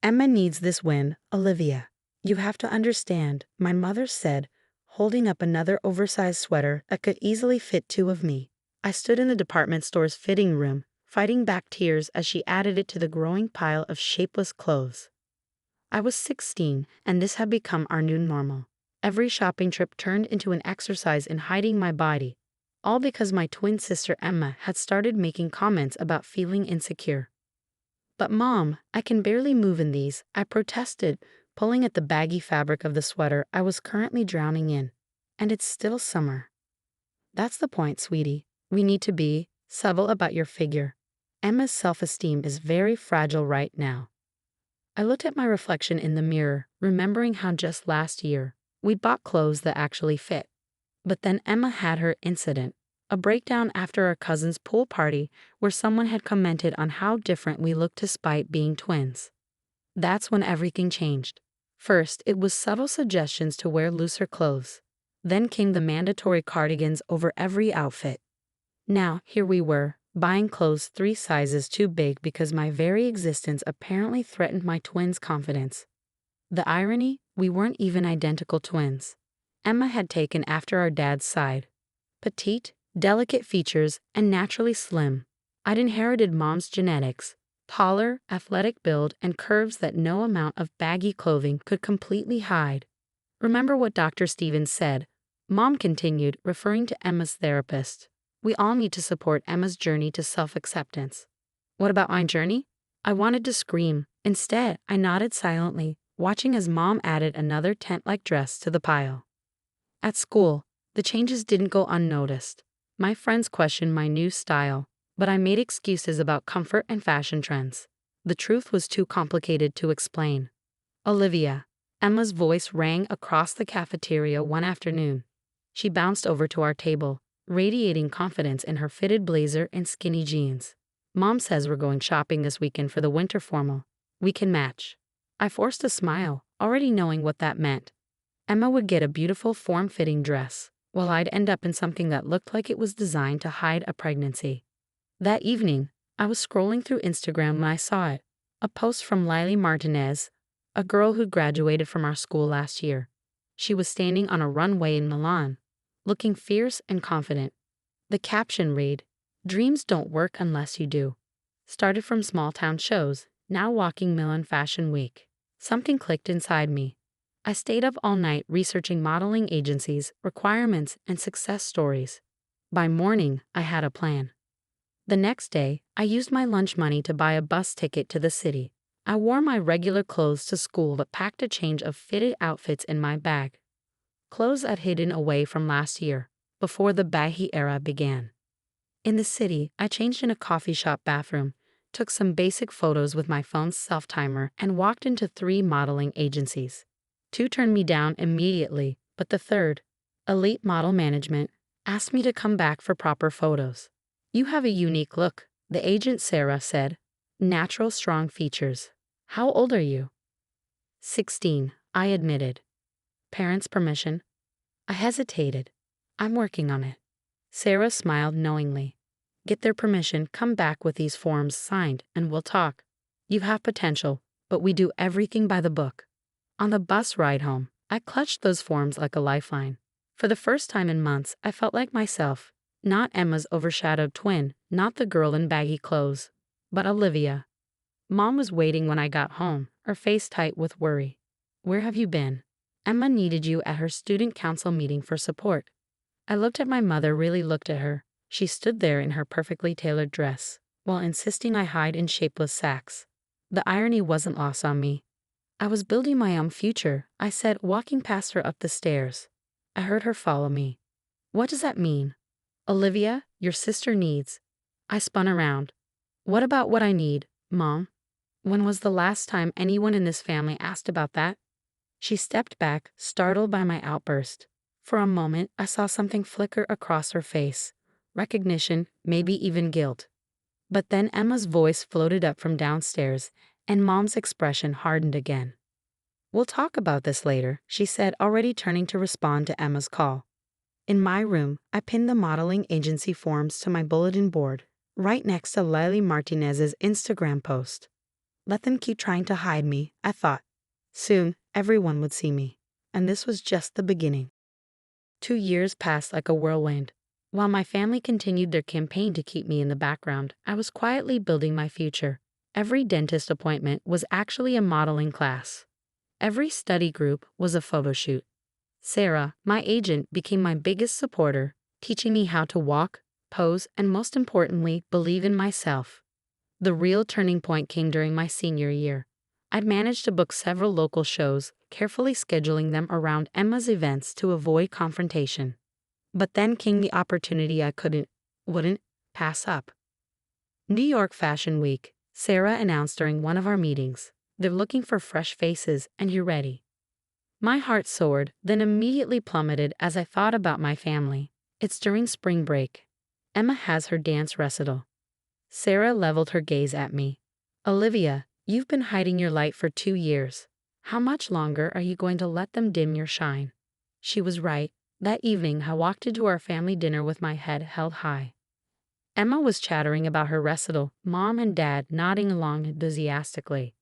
Emma needs this win, Olivia. You have to understand, my mother said, holding up another oversized sweater that could easily fit two of me. I stood in the department store's fitting room, fighting back tears as she added it to the growing pile of shapeless clothes. I was 16, and this had become our new normal. Every shopping trip turned into an exercise in hiding my body, all because my twin sister Emma had started making comments about feeling insecure. But Mom, I can barely move in these, I protested, pulling at the baggy fabric of the sweater I was currently drowning in. And it's still summer. That's the point, sweetie. We need to be subtle about your figure. Emma's self-esteem is very fragile right now. I looked at my reflection in the mirror, remembering how just last year, we bought clothes that actually fit. But then Emma had her incident, a breakdown after our cousin's pool party where someone had commented on how different we looked despite being twins. That's when everything changed. First, it was subtle suggestions to wear looser clothes. Then came the mandatory cardigans over every outfit. Now, here we were, buying clothes 3 sizes too big because my very existence apparently threatened my twins' confidence. The irony, we weren't even identical twins. Emma had taken after our dad's side. Petite, delicate features, and naturally slim. I'd inherited Mom's genetics, taller, athletic build, and curves that no amount of baggy clothing could completely hide. Remember what Dr. Stevens said, Mom continued, referring to Emma's therapist. We all need to support Emma's journey to self-acceptance. What about my journey? I wanted to scream. Instead, I nodded silently, watching as Mom added another tent-like dress to the pile. At school, the changes didn't go unnoticed. My friends questioned my new style, but I made excuses about comfort and fashion trends. The truth was too complicated to explain. Olivia, Emma's voice rang across the cafeteria one afternoon. She bounced over to our table, radiating confidence in her fitted blazer and skinny jeans. Mom says we're going shopping this weekend for the winter formal. We can match. I forced a smile, already knowing what that meant. Emma would get a beautiful form-fitting dress, while I'd end up in something that looked like it was designed to hide a pregnancy. That evening, I was scrolling through Instagram when I saw it. A post from Lily Martinez, a girl who graduated from our school last year. She was standing on a runway in Milan, looking fierce and confident. The caption read, "Dreams don't work unless you do." Started from small-town shows, now walking Milan Fashion Week. Something clicked inside me. I stayed up all night researching modeling agencies, requirements, and success stories. By morning, I had a plan. The next day, I used my lunch money to buy a bus ticket to the city. I wore my regular clothes to school but packed a change of fitted outfits in my bag. Clothes I'd hidden away from last year, before the Baggy era began. In the city, I changed in a coffee shop bathroom, took some basic photos with my phone's self-timer, and walked into 3 modeling agencies. 2 turned me down immediately, but the third, Elite Model Management, asked me to come back for proper photos. "You have a unique look," the agent Sarah said. "Natural, strong features. How old are you?" 16, I admitted. "Parents' permission?" I hesitated. "I'm working on it." Sarah smiled knowingly. "Get their permission, come back with these forms signed, and we'll talk. You have potential, but we do everything by the book." On the bus ride home, I clutched those forms like a lifeline. For the first time in months, I felt like myself, not Emma's overshadowed twin, not the girl in baggy clothes, but Olivia. Mom was waiting when I got home, her face tight with worry. "Where have you been? Emma needed you at her student council meeting for support." I looked at my mother, really looked at her. She stood there in her perfectly tailored dress, while insisting I hide in shapeless sacks. The irony wasn't lost on me. I was building my own future, I said, walking past her up the stairs. I heard her follow me. "What does that mean?" "Olivia, your sister needs." I spun around. "What about what I need, Mom? When was the last time anyone in this family asked about that?" She stepped back, startled by my outburst. For a moment, I saw something flicker across her face. Recognition, maybe even guilt. But then Emma's voice floated up from downstairs, and Mom's expression hardened again. "We'll talk about this later," she said, already turning to respond to Emma's call. In my room, I pinned the modeling agency forms to my bulletin board, right next to Lily Martinez's Instagram post. Let them keep trying to hide me, I thought. Soon, everyone would see me. And this was just the beginning. 2 years passed like a whirlwind. While my family continued their campaign to keep me in the background, I was quietly building my future. Every dentist appointment was actually a modeling class. Every study group was a photo shoot. Sarah, my agent, became my biggest supporter, teaching me how to walk, pose, and most importantly, believe in myself. The real turning point came during my senior year. I'd managed to book several local shows, carefully scheduling them around Emma's events to avoid confrontation. But then came the opportunity I wouldn't pass up. New York Fashion Week, Sarah announced during one of our meetings. They're looking for fresh faces, and you're ready. My heart soared, then immediately plummeted as I thought about my family. It's during spring break. Emma has her dance recital. Sarah leveled her gaze at me. Olivia, you've been hiding your light for 2 years. How much longer are you going to let them dim your shine? She was right. That evening, I walked into our family dinner with my head held high. Emma was chattering about her recital, Mom and Dad nodding along enthusiastically.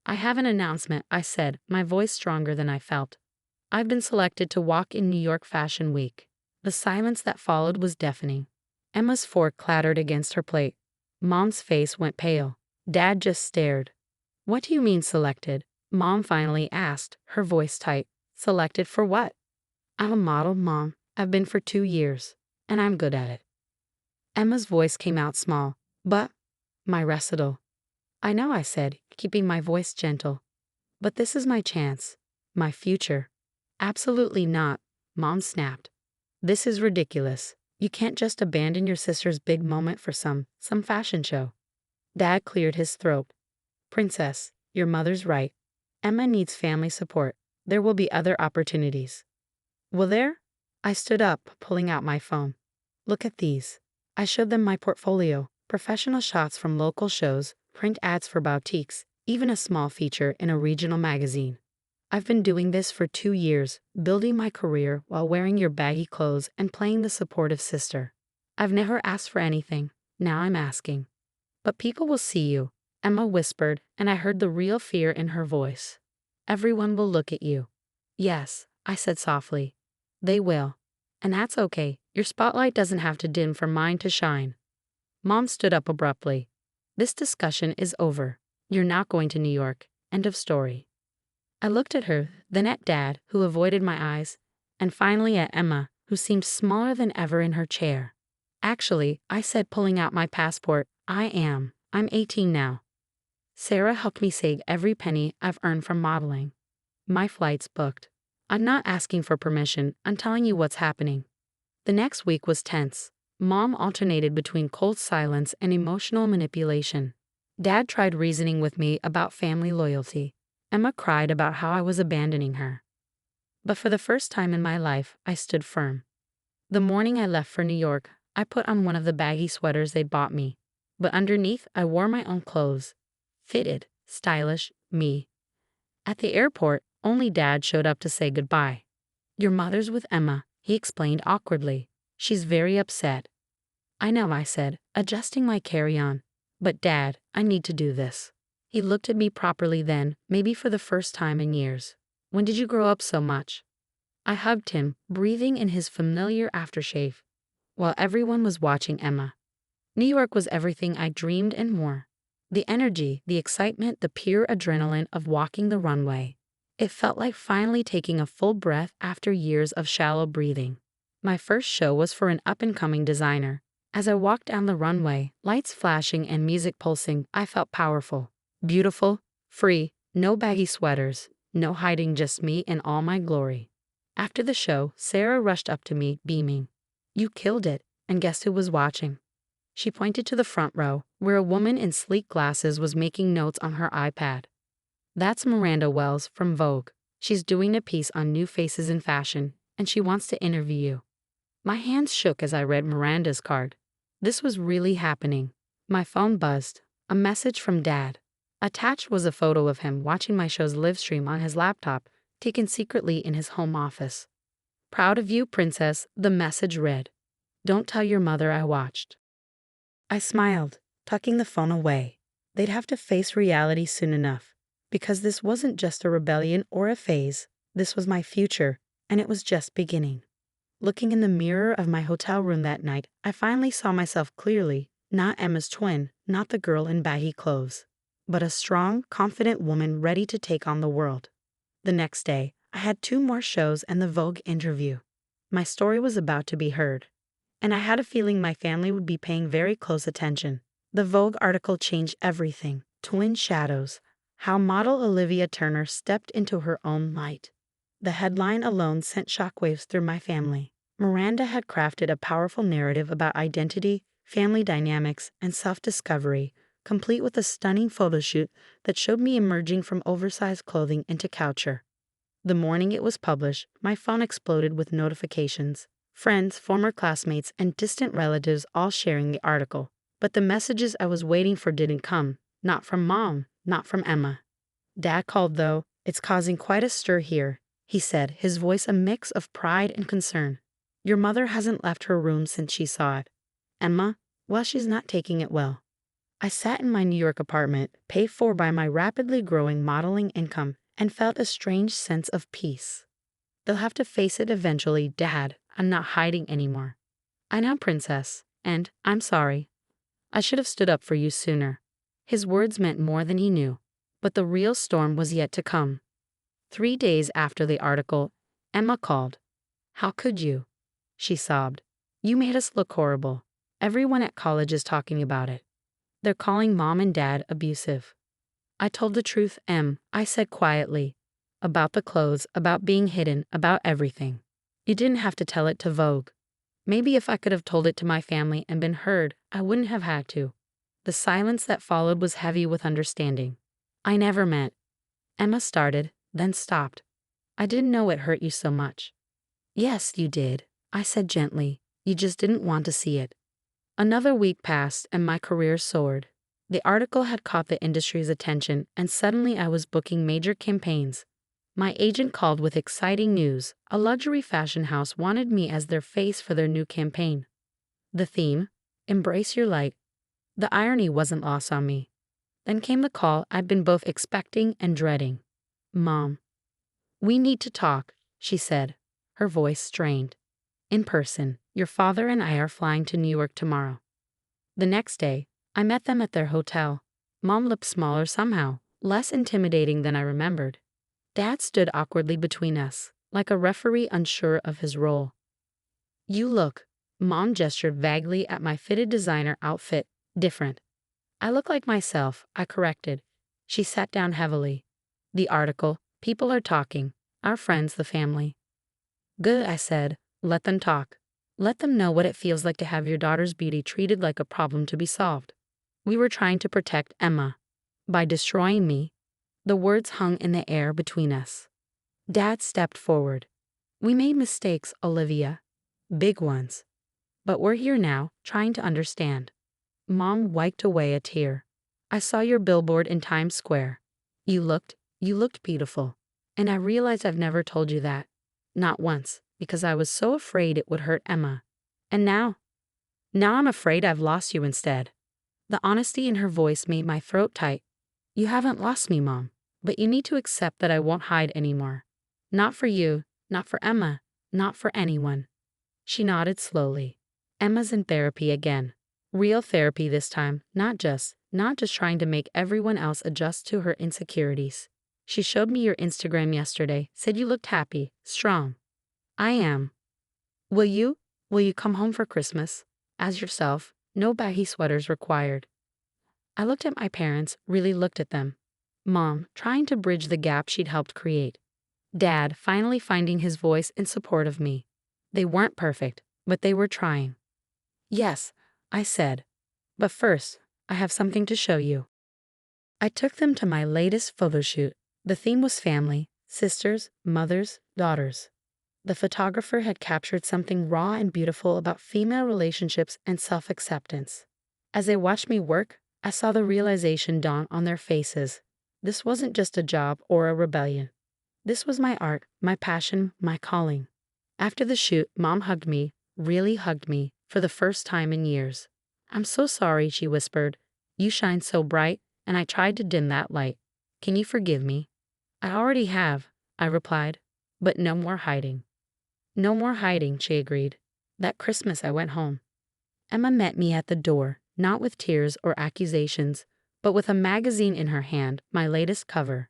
I have an announcement, I said, my voice stronger than I felt. I've been selected to walk in New York Fashion Week. The silence that followed was deafening. Emma's fork clattered against her plate. Mom's face went pale. Dad just stared. What do you mean selected? Mom finally asked, her voice tight. Selected for what? I'm a model, Mom. I've been for 2 years. And I'm good at it. Emma's voice came out small. But my recital. I know, I said, keeping my voice gentle. But this is my chance. My future. Absolutely not, Mom snapped. This is ridiculous. You can't just abandon your sister's big moment for some fashion show. Dad cleared his throat. Princess, your mother's right. Emma needs family support. There will be other opportunities. Will there? I stood up, pulling out my phone. Look at these. I showed them my portfolio, professional shots from local shows, print ads for boutiques, even a small feature in a regional magazine. I've been doing this for 2 years, building my career while wearing your baggy clothes and playing the supportive sister. I've never asked for anything. Now I'm asking. But people will see you, Emma whispered, and I heard the real fear in her voice. Everyone will look at you. Yes, I said softly. They will. And that's okay. Your spotlight doesn't have to dim for mine to shine. Mom stood up abruptly. This discussion is over. You're not going to New York. End of story. I looked at her, then at Dad, who avoided my eyes, and finally at Emma, who seemed smaller than ever in her chair. Actually, I said, pulling out my passport, I'm 18 now. Sarah helped me save every penny I've earned from modeling. My flight's booked. I'm not asking for permission, I'm telling you what's happening. The next week was tense. Mom alternated between cold silence and emotional manipulation. Dad tried reasoning with me about family loyalty. Emma cried about how I was abandoning her. But for the first time in my life, I stood firm. The morning I left for New York, I put on one of the baggy sweaters they'd bought me. But underneath, I wore my own clothes. Fitted, stylish, me. At the airport, only Dad showed up to say goodbye. Your mother's with Emma, he explained awkwardly. She's very upset. I know, I said, adjusting my carry-on. But Dad, I need to do this. He looked at me properly then, maybe for the first time in years. When did you grow up so much? I hugged him, breathing in his familiar aftershave, while everyone was watching Emma. New York was everything I dreamed and more. The energy, the excitement, the pure adrenaline of walking the runway. It felt like finally taking a full breath after years of shallow breathing. My first show was for an up-and-coming designer. As I walked down the runway, lights flashing and music pulsing, I felt powerful. Beautiful, free, no baggy sweaters, no hiding, just me in all my glory. After the show, Sarah rushed up to me, beaming. You killed it, and guess who was watching? She pointed to the front row, where a woman in sleek glasses was making notes on her iPad. That's Miranda Wells from Vogue. She's doing a piece on new faces in fashion, and she wants to interview you. My hands shook as I read Miranda's card. This was really happening. My phone buzzed. A message from Dad. Attached was a photo of him watching my show's live stream on his laptop, taken secretly in his home office. Proud of you, Princess, the message read. Don't tell your mother I watched. I smiled, tucking the phone away. They'd have to face reality soon enough. Because this wasn't just a rebellion or a phase, this was my future, and it was just beginning. Looking in the mirror of my hotel room that night, I finally saw myself clearly, not Emma's twin, not the girl in baggy clothes, but a strong, confident woman ready to take on the world. The next day, I had 2 more shows and the Vogue interview. My story was about to be heard, and I had a feeling my family would be paying very close attention. The Vogue article changed everything. Twin shadows. How model Olivia Turner stepped into her own light. The headline alone sent shockwaves through my family. Miranda had crafted a powerful narrative about identity, family dynamics, and self-discovery, complete with a stunning photoshoot that showed me emerging from oversized clothing into couture. The morning it was published, my phone exploded with notifications. Friends, former classmates, and distant relatives all sharing the article. But the messages I was waiting for didn't come. Not from Mom, not from Emma. Dad called though. It's causing quite a stir here, he said, his voice a mix of pride and concern. Your mother hasn't left her room since she saw it. Emma, well, she's not taking it well. I sat in my New York apartment, paid for by my rapidly growing modeling income, and felt a strange sense of peace. They'll have to face it eventually, Dad. I'm not hiding anymore. I know, Princess, and I'm sorry. I should have stood up for you sooner. His words meant more than he knew, but the real storm was yet to come. 3 days after the article, Emma called. How could you? She sobbed. You made us look horrible. Everyone at college is talking about it. They're calling Mom and Dad abusive. I told the truth, I said quietly. About the clothes, about being hidden, about everything. You didn't have to tell it to Vogue. Maybe if I could have told it to my family and been heard, I wouldn't have had to. The silence that followed was heavy with understanding. I never meant. Emma started, then stopped. I didn't know it hurt you so much. Yes, you did, I said gently. You just didn't want to see it. Another week passed and my career soared. The article had caught the industry's attention and suddenly I was booking major campaigns. My agent called with exciting news. A luxury fashion house wanted me as their face for their new campaign. The theme? Embrace your light. The irony wasn't lost on me. Then came the call I'd been both expecting and dreading. Mom. We need to talk, she said, her voice strained. In person, your father and I are flying to New York tomorrow. The next day, I met them at their hotel. Mom looked smaller somehow, less intimidating than I remembered. Dad stood awkwardly between us, like a referee unsure of his role. You look, Mom gestured vaguely at my fitted designer outfit, different. I look like myself, I corrected. She sat down heavily. The article, people are talking, our friends, the family. Good, I said, let them talk. Let them know what it feels like to have your daughter's beauty treated like a problem to be solved. We were trying to protect Emma. By destroying me. The words hung in the air between us. Dad stepped forward. We made mistakes, Olivia. Big ones. But we're here now, trying to understand. Mom wiped away a tear. I saw your billboard in Times Square. You looked beautiful. And I realized I've never told you that. Not once, because I was so afraid it would hurt Emma. And now I'm afraid I've lost you instead. The honesty in her voice made my throat tight. You haven't lost me, Mom, but you need to accept that I won't hide anymore. Not for you, not for Emma, not for anyone. She nodded slowly. Emma's in therapy again. Real therapy this time, not just trying to make everyone else adjust to her insecurities. She showed me your Instagram yesterday, said you looked happy, strong. I am. Will you come home for Christmas? As yourself, no baggy sweaters required. I looked at my parents, really looked at them. Mom, trying to bridge the gap she'd helped create. Dad, finally finding his voice in support of me. They weren't perfect, but they were trying. Yes, I said. But first, I have something to show you. I took them to my latest photo shoot. The theme was family, sisters, mothers, daughters. The photographer had captured something raw and beautiful about female relationships and self-acceptance. As they watched me work, I saw the realization dawn on their faces. This wasn't just a job or a rebellion. This was my art, my passion, my calling. After the shoot, Mom hugged me, really hugged me, for the first time in years. I'm so sorry, she whispered. You shine so bright, and I tried to dim that light. Can you forgive me? I already have, I replied. But no more hiding. No more hiding, she agreed. That Christmas I went home. Emma met me at the door, not with tears or accusations, but with a magazine in her hand, my latest cover.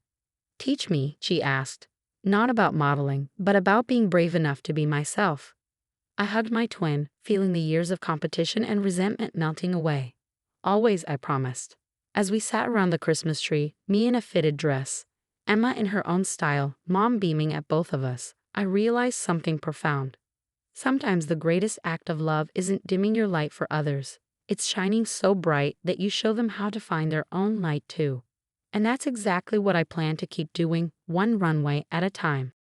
Teach me, she asked. Not about modeling, but about being brave enough to be myself. I hugged my twin, feeling the years of competition and resentment melting away. Always, I promised. As we sat around the Christmas tree, me in a fitted dress, Emma in her own style, Mom beaming at both of us, I realized something profound. Sometimes the greatest act of love isn't dimming your light for others. It's shining so bright that you show them how to find their own light too. And that's exactly what I plan to keep doing, one runway at a time.